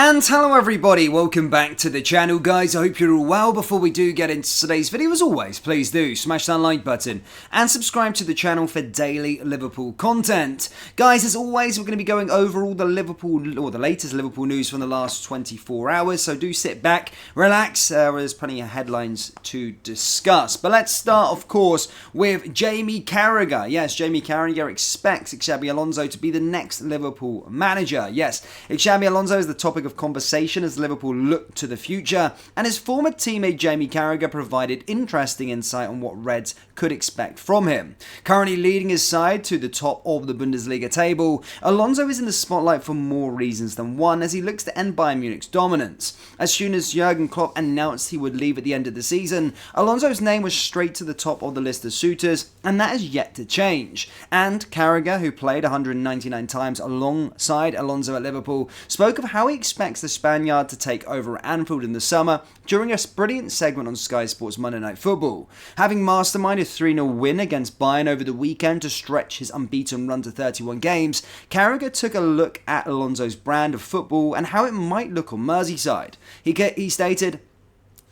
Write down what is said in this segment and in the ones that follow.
And hello everybody, welcome back to the channel guys. I hope you're all well. Before we do get into today's video, as always, please do smash that like button and subscribe to the channel for daily Liverpool content. Guys, as always, we're going to be going over all the latest Liverpool news from the last 24 hours, so do sit back, relax, there's plenty of headlines to discuss. But let's start, of course, with Jamie Carragher. Yes, Jamie Carragher expects Xabi Alonzo to be the next Liverpool manager. Yes, Xabi Alonzo is the topic of conversation as Liverpool look to the future, and his former teammate Jamie Carragher provided interesting insight on what Reds could expect from him. Currently leading his side to the top of the Bundesliga table, Alonso is in the spotlight for more reasons than one as he looks to end Bayern Munich's dominance. As soon as Jurgen Klopp announced he would leave at the end of the season, Alonso's name was straight to the top of the list of suitors, and that is yet to change. And Carragher, who played 199 times alongside Alonso at Liverpool, spoke of how he expects the Spaniard to take over at Anfield in the summer during a brilliant segment on Sky Sports Monday Night Football. Having masterminded a 3-0 win against Bayern over the weekend to stretch his unbeaten run to 31 games, Carragher took a look at Alonso's brand of football and how it might look on Merseyside. He stated,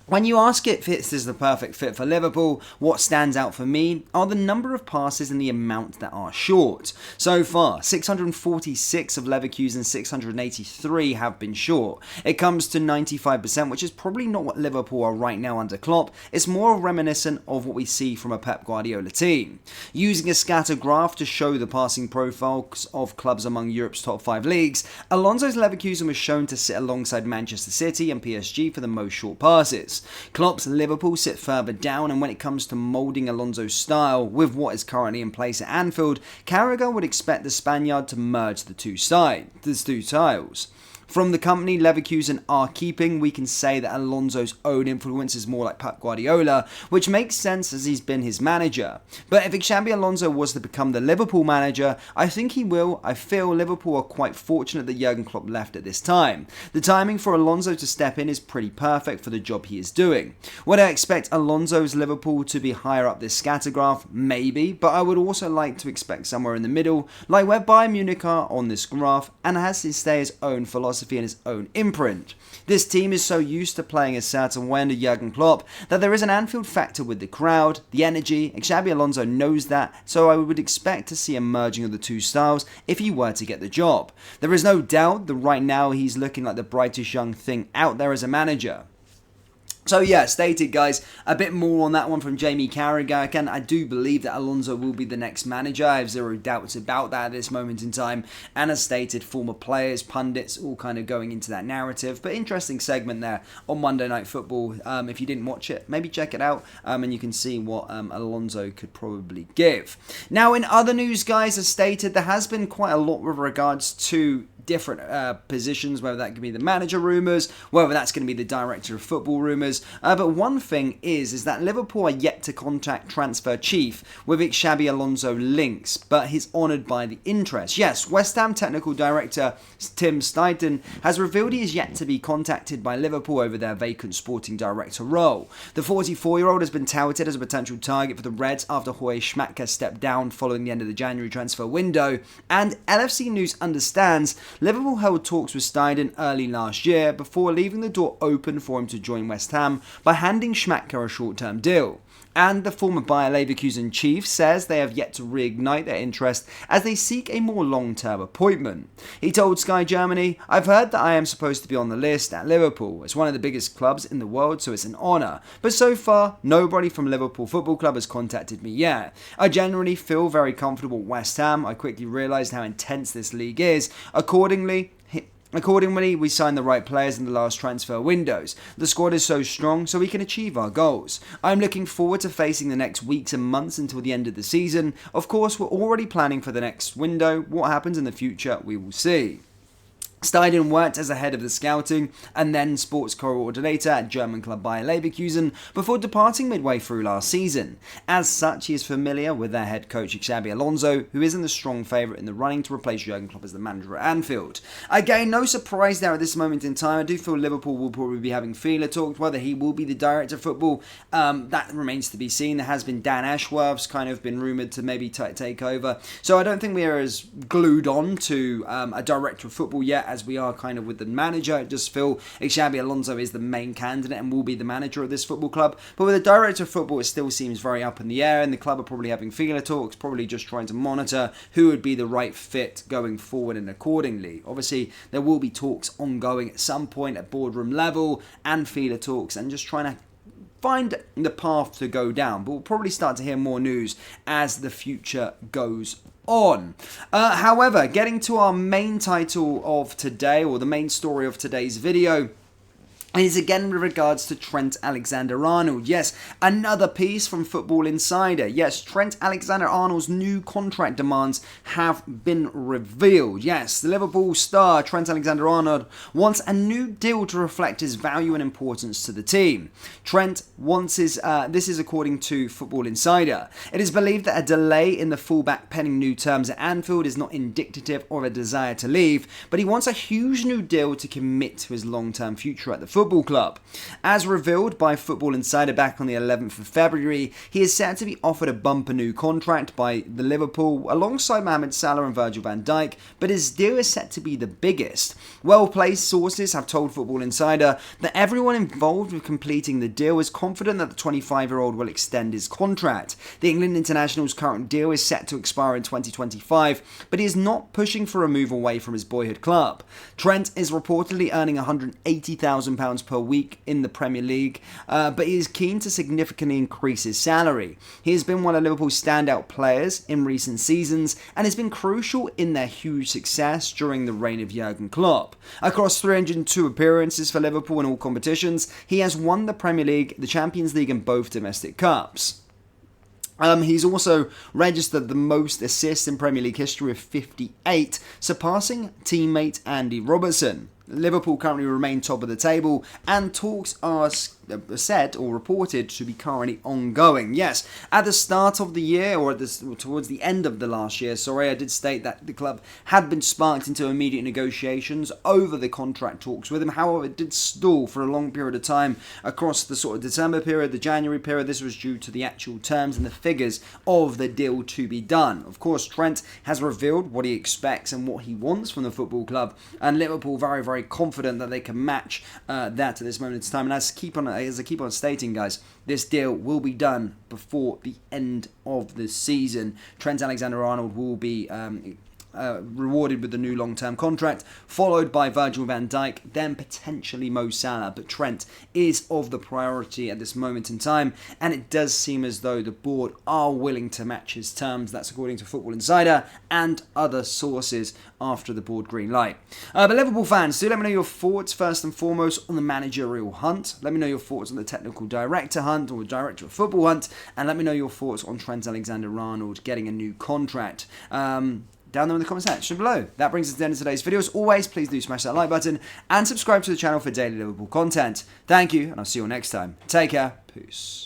"When you ask if this is the perfect fit for Liverpool, what stands out for me are the number of passes and the amount that are short. So far, 646 of Leverkusen's 683 have been short. It comes to 95%, which is probably not what Liverpool are right now under Klopp. It's more reminiscent of what we see from a Pep Guardiola team." Using a scatter graph to show the passing profiles of clubs among Europe's top 5 leagues, Alonso's Leverkusen was shown to sit alongside Manchester City and PSG for the most short passes. Klopp's Liverpool sit further down, and when it comes to moulding Alonso's style with what is currently in place at Anfield, Carragher would expect the Spaniard to merge the two styles. From the company Leverkusen are keeping, we can say that Alonso's own influence is more like Pep Guardiola, which makes sense as he's been his manager. But if Xabi Alonso was to become the Liverpool manager, I think he will. I feel Liverpool are quite fortunate that Jurgen Klopp left at this time. The timing for Alonso to step in is pretty perfect for the job he is doing. Would I expect Alonso's Liverpool to be higher up this scatter graph? Maybe, but I would also like to expect somewhere in the middle, like where Bayern Munich are on this graph, and has to stay his own philosophy and his own imprint. This team is so used to playing a certain way under Jurgen Klopp that there is an Anfield factor with the crowd, the energy. Xabi Alonso knows that, so I would expect to see a merging of the two styles if he were to get the job. There is no doubt that right now he's looking like the brightest young thing out there as a manager. So yeah, stated guys, a bit more on that one from Jamie Carragher. Again, I do believe that Alonso will be the next manager. I have zero doubts about that at this moment in time. And as stated, former players, pundits, all kind of going into that narrative. But interesting segment there on Monday Night Football. If you didn't watch it, maybe check it out and you can see what Alonso could probably give. Now, in other news, guys, as stated, there has been quite a lot with regards to different positions, whether that could be the manager rumours, whether that's going to be the director of football rumours. But one thing is that Liverpool are yet to contact transfer chief with Xabi Alonso links, but he's honoured by the interest. Yes, West Ham technical director Tim Steidten has revealed he is yet to be contacted by Liverpool over their vacant sporting director role. The 44-year-old has been touted as a potential target for the Reds after Hoy Schmatke stepped down following the end of the January transfer window, and LFC News understands Liverpool held talks with Steidten early last year before leaving the door open for him to join West Ham by handing Schmatke a short-term deal. And the former Bayer Leverkusen chief says they have yet to reignite their interest as they seek a more long-term appointment. He told Sky Germany, "I've heard that I am supposed to be on the list at Liverpool. It's one of the biggest clubs in the world, so it's an honour. But so far, nobody from Liverpool Football Club has contacted me yet. I generally feel very comfortable at West Ham. I quickly realised how intense this league is. Accordingly, we signed the right players in the last transfer windows. The squad is so strong, so we can achieve our goals. I'm looking forward to facing the next weeks and months until the end of the season. Of course, we're already planning for the next window. What happens in the future, we will see." Steidten worked as a head of the scouting and then sports coordinator at German club Bayer Leverkusen before departing midway through last season. As such, he is familiar with their head coach Xabi Alonso, who isn't the strong favourite in the running to replace Jurgen Klopp as the manager at Anfield. Again, no surprise there at this moment in time. I do feel Liverpool will probably be having feeler talks. Whether he will be the director of football, that remains to be seen. There has been Dan Ashworth's kind of been rumoured to maybe take over. So I don't think we are as glued on to a director of football yet as we are kind of with the manager. I just feel Xabi Alonzo is the main candidate and will be the manager of this football club. But with the director of football, it still seems very up in the air, and the club are probably having feeler talks, probably just trying to monitor who would be the right fit going forward and accordingly. Obviously, there will be talks ongoing at some point at boardroom level and feeler talks, and just trying to find the path to go down. But we'll probably start to hear more news as the future goes on. However, getting to our main title of today, or the main story of today's video, is again with regards to Trent AlexanderArnold. Yes, another piece from Football Insider. Yes, Trent AlexanderArnold's new contract demands have been revealed. Yes, the Liverpool star Trent AlexanderArnold wants a new deal to reflect his value and importance to the team. Trent wants this is according to Football Insider. It is believed that a delay in the fullback penning new terms at Anfield is not indicative of a desire to leave, but he wants a huge new deal to commit to his long-term future at the football club. As revealed by Football Insider back on the 11th of February, he is set to be offered a bumper new contract by the Liverpool alongside Mohamed Salah and Virgil van Dijk, but his deal is set to be the biggest. Well-placed sources have told Football Insider that everyone involved with completing the deal is confident that the 25-year-old will extend his contract. The England international's current deal is set to expire in 2025, but he is not pushing for a move away from his boyhood club. Trent is reportedly earning £180,000 per week in the Premier League, but he is keen to significantly increase his salary. He has been one of Liverpool's standout players in recent seasons and has been crucial in their huge success during the reign of Jurgen Klopp. Across 302 appearances for Liverpool in all competitions, he has won the Premier League, the Champions League and both domestic cups. He's also registered the most assists in Premier League history with 58, surpassing teammate Andy Robertson. Liverpool currently remain top of the table, and talks are said or reported to be currently ongoing. Yes, at the start of the year, or towards the end of the last year, I did state that the club had been sparked into immediate negotiations over the contract talks with him. However, it did stall for a long period of time across the sort of December period, the January period. This was due to the actual terms and the figures of the deal to be done. Of course, Trent has revealed what he expects and what he wants from the football club, and Liverpool very, very confident that they can match that at this moment in time. And as I keep on stating, guys, this deal will be done before the end of the season. Trent AlexanderArnold will be rewarded with the new long-term contract, followed by Virgil van Dijk, then potentially Mo Salah. But Trent is of the priority at this moment in time, and it does seem as though the board are willing to match his terms. That's according to Football Insider and other sources after the board green light. But Liverpool fans, do let me know your thoughts first and foremost on the managerial hunt. Let me know your thoughts on the technical director hunt, or director of football hunt, and let me know your thoughts on Trent AlexanderArnold getting a new contract. Down there in the comment section below. That brings us to the end of today's video. As always, please do smash that like button and subscribe to the channel for daily Liverpool content. Thank you, and I'll see you all next time. Take care. Peace.